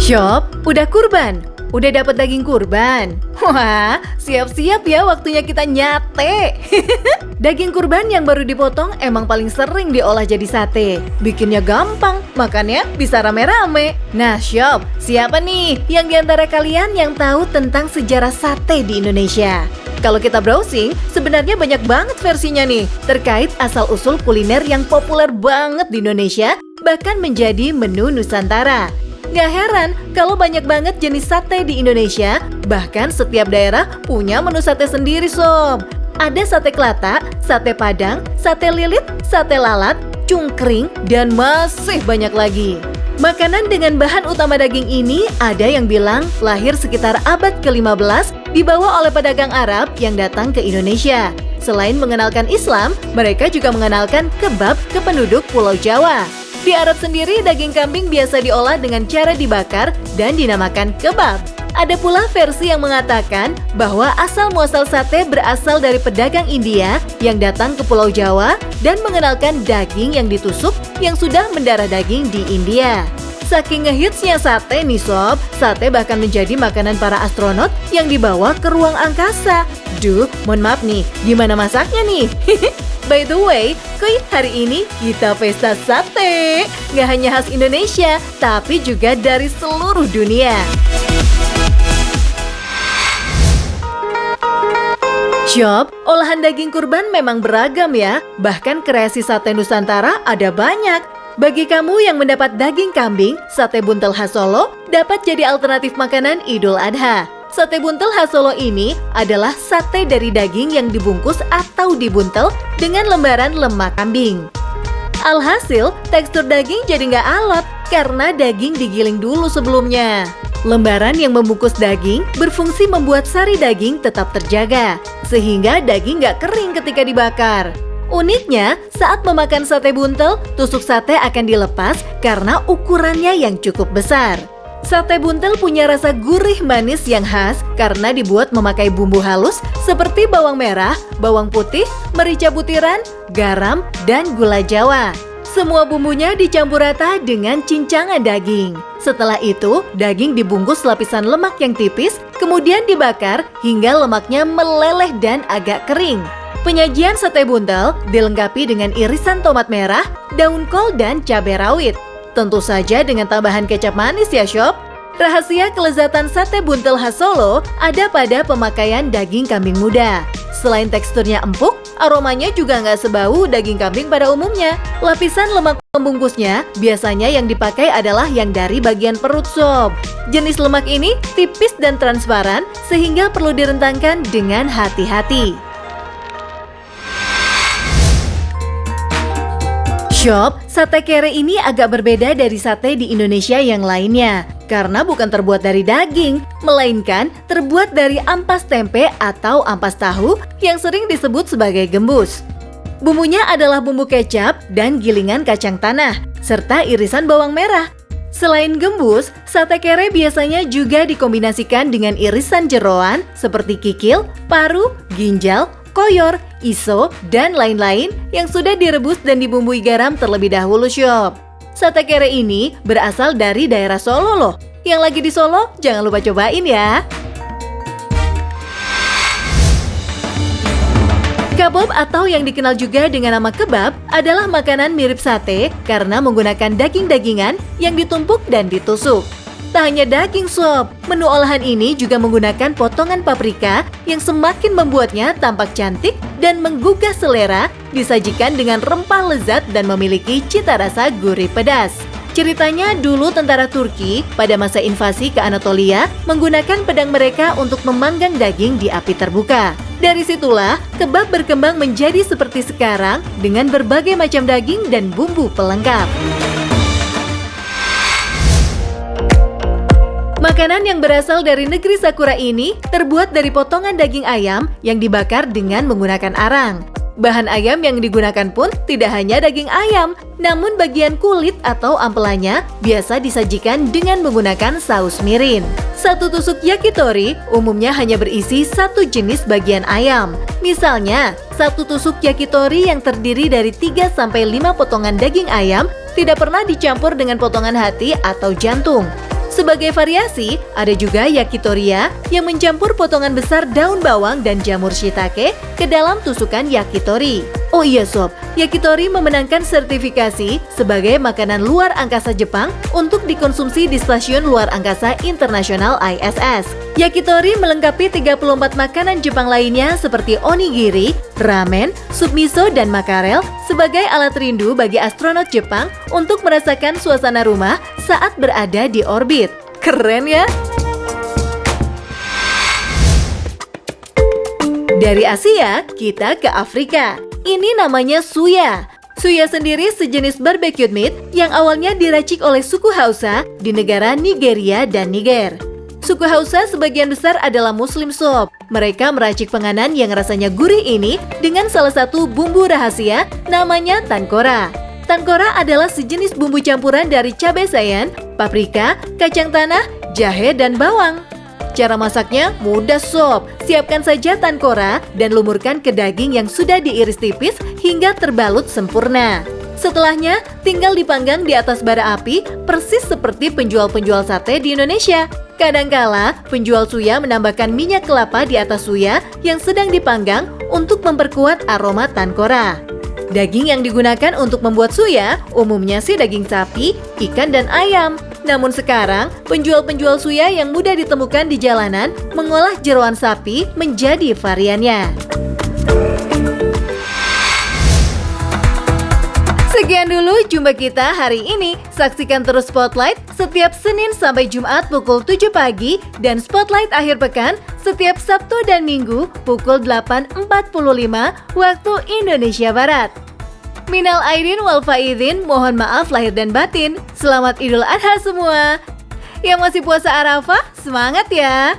Shop, udah kurban? Udah dapat daging kurban? Wah, siap-siap ya waktunya kita nyate. Daging kurban yang baru dipotong emang paling sering diolah jadi sate. Bikinnya gampang, makannya bisa rame-rame. Nah, Shop, siapa nih yang diantara kalian yang tahu tentang sejarah sate di Indonesia? Kalau kita browsing, sebenarnya banyak banget versinya nih terkait asal-usul kuliner yang populer banget di Indonesia, bahkan menjadi menu Nusantara. Gak heran kalau banyak banget jenis sate di Indonesia, bahkan setiap daerah punya menu sate sendiri, Sob. Ada sate kelata, sate padang, sate lilit, sate lalat, cungkring, dan masih banyak lagi. Makanan dengan bahan utama daging ini ada yang bilang lahir sekitar abad ke-15 dibawa oleh pedagang Arab yang datang ke Indonesia. Selain mengenalkan Islam, mereka juga mengenalkan kebab ke penduduk Pulau Jawa. Di Arab sendiri, daging kambing biasa diolah dengan cara dibakar dan dinamakan kebab. Ada pula versi yang mengatakan bahwa asal-muasal sate berasal dari pedagang India yang datang ke Pulau Jawa dan mengenalkan daging yang ditusuk yang sudah mendarah daging di India. Saking ngehitsnya sate nih Sob, sate bahkan menjadi makanan para astronot yang dibawa ke ruang angkasa. Duh, mohon maaf nih, gimana masaknya nih? By the way, kuy, hari ini kita pesta sate. Gak hanya khas Indonesia, tapi juga dari seluruh dunia. Shop, olahan daging kurban memang beragam ya. Bahkan kreasi sate Nusantara ada banyak. Bagi kamu yang mendapat daging kambing, sate buntel khas Solo dapat jadi alternatif makanan Idul Adha. Sate buntel khas Solo ini adalah sate dari daging yang dibungkus atau dibuntel dengan lembaran lemak kambing. Alhasil, tekstur daging jadi nggak alot karena daging digiling dulu sebelumnya. Lembaran yang membungkus daging berfungsi membuat sari daging tetap terjaga, sehingga daging nggak kering ketika dibakar. Uniknya, saat memakan sate buntel, tusuk sate akan dilepas karena ukurannya yang cukup besar. Sate buntel punya rasa gurih manis yang khas karena dibuat memakai bumbu halus seperti bawang merah, bawang putih, merica butiran, garam, dan gula Jawa. Semua bumbunya dicampur rata dengan cincangan daging. Setelah itu, daging dibungkus lapisan lemak yang tipis, kemudian dibakar hingga lemaknya meleleh dan agak kering. Penyajian sate buntel dilengkapi dengan irisan tomat merah, daun kol, dan cabai rawit. Tentu saja dengan tambahan kecap manis ya Shop. Rahasia kelezatan sate buntel khas Solo ada pada pemakaian daging kambing muda. Selain teksturnya empuk, aromanya juga nggak sebau daging kambing pada umumnya. Lapisan lemak pembungkusnya biasanya yang dipakai adalah yang dari bagian perut Sob. Jenis lemak ini tipis dan transparan sehingga perlu direntangkan dengan hati-hati. Shop, sate kere ini agak berbeda dari sate di Indonesia yang lainnya karena bukan terbuat dari daging, melainkan terbuat dari ampas tempe atau ampas tahu yang sering disebut sebagai gembus. Bumbunya adalah bumbu kecap dan gilingan kacang tanah, serta irisan bawang merah. Selain gembus, sate kere biasanya juga dikombinasikan dengan irisan jeroan seperti kikil, paru, ginjal, koyor, iso, dan lain-lain yang sudah direbus dan dibumbui garam terlebih dahulu Shop. Sate kere ini berasal dari daerah Solo loh. Yang lagi di Solo, jangan lupa cobain ya. Kabob atau yang dikenal juga dengan nama kebab adalah makanan mirip sate karena menggunakan daging-dagingan yang ditumpuk dan ditusuk. Tak hanya daging Sob, menu olahan ini juga menggunakan potongan paprika yang semakin membuatnya tampak cantik dan menggugah selera, disajikan dengan rempah lezat dan memiliki cita rasa gurih pedas. Ceritanya dulu tentara Turki pada masa invasi ke Anatolia menggunakan pedang mereka untuk memanggang daging di api terbuka. Dari situlah kebab berkembang menjadi seperti sekarang dengan berbagai macam daging dan bumbu pelengkap. Makanan yang berasal dari negeri Sakura ini terbuat dari potongan daging ayam yang dibakar dengan menggunakan arang. Bahan ayam yang digunakan pun tidak hanya daging ayam, namun bagian kulit atau ampelannya biasa disajikan dengan menggunakan saus mirin. Satu tusuk yakitori umumnya hanya berisi satu jenis bagian ayam. Misalnya, satu tusuk yakitori yang terdiri dari 3-5 potongan daging ayam tidak pernah dicampur dengan potongan hati atau jantung. Sebagai variasi, ada juga yakitoriya yang mencampur potongan besar daun bawang dan jamur shiitake ke dalam tusukan yakitori. Oh iya sob, yakitori memenangkan sertifikasi sebagai makanan luar angkasa Jepang untuk dikonsumsi di Stasiun Luar Angkasa Internasional ISS. Yakitori melengkapi 34 makanan Jepang lainnya seperti onigiri, ramen, sup miso, dan makarel sebagai alat rindu bagi astronot Jepang untuk merasakan suasana rumah saat berada di orbit. Keren ya? Dari Asia, kita ke Afrika. Ini namanya suya. Suya sendiri sejenis barbecue meat yang awalnya diracik oleh suku Hausa di negara Nigeria dan Niger. Suku Hausa sebagian besar adalah Muslim sob. Mereka meracik penganan yang rasanya gurih ini dengan salah satu bumbu rahasia namanya tankora. Tankora adalah sejenis bumbu campuran dari cabai sayan, paprika, kacang tanah, jahe, dan bawang. Cara masaknya mudah sob. Siapkan saja tankora dan lumurkan ke daging yang sudah diiris tipis hingga terbalut sempurna. Setelahnya, tinggal dipanggang di atas bara api persis seperti penjual-penjual sate di Indonesia. Kadangkala, penjual suya menambahkan minyak kelapa di atas suya yang sedang dipanggang untuk memperkuat aroma tankora. Daging yang digunakan untuk membuat suya umumnya sih daging sapi, ikan, dan ayam. Namun sekarang, penjual-penjual suya yang mudah ditemukan di jalanan mengolah jeroan sapi menjadi variannya. Sekian dulu jumpa kita hari ini. Saksikan terus Spotlight setiap Senin sampai Jumat pukul 7 pagi dan Spotlight akhir pekan setiap Sabtu dan Minggu pukul 8.45 waktu Indonesia Barat. Minal aidin wal faizin, mohon maaf lahir dan batin. Selamat Idul Adha semua. Yang masih puasa Arafah, semangat ya.